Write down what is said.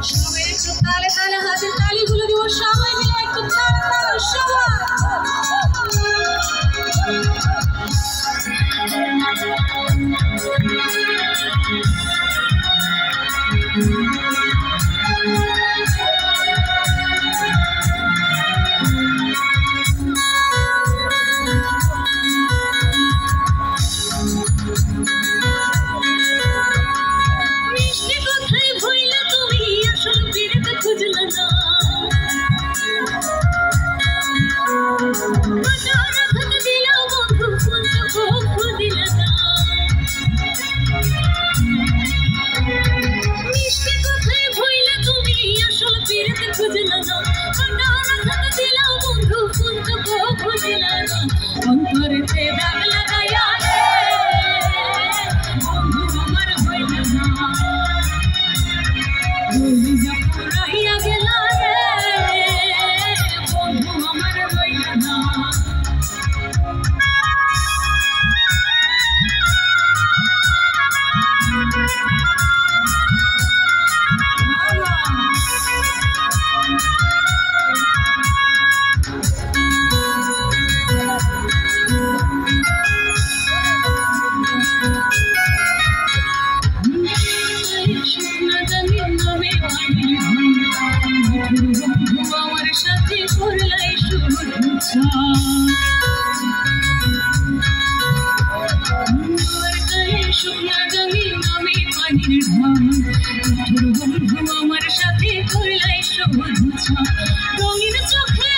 সবাই একটু তালে তালে হাতের তালিগুলো দিব, সবাই মিলে একটু তালে তালে সবাই। মিষ্টি কথায় ভইলা তুমি আসল বিরতে খুঁজলা না, দিলা বন্ধু ফুল তো খুঁজিলা না। মিষ্টি কথায় ভইলা তুমি আসল বিরতে খুঁজলা না, দিলা বন্ধু ফুল তো খুঁজিলা না। অন্তরেতে দাগ লাগাইয়া বন্ধু আমার হইলা না, পুরাইয়া গেলা রে বন্ধু আমার হইলা না। আমার সাথে করলাই শুভেচ্ছা, শুকনা গাঙে নামে পানির ঢাল, বন্ধু আমার সাথে করলাই শুভেচ্ছা। রঙিন চোখে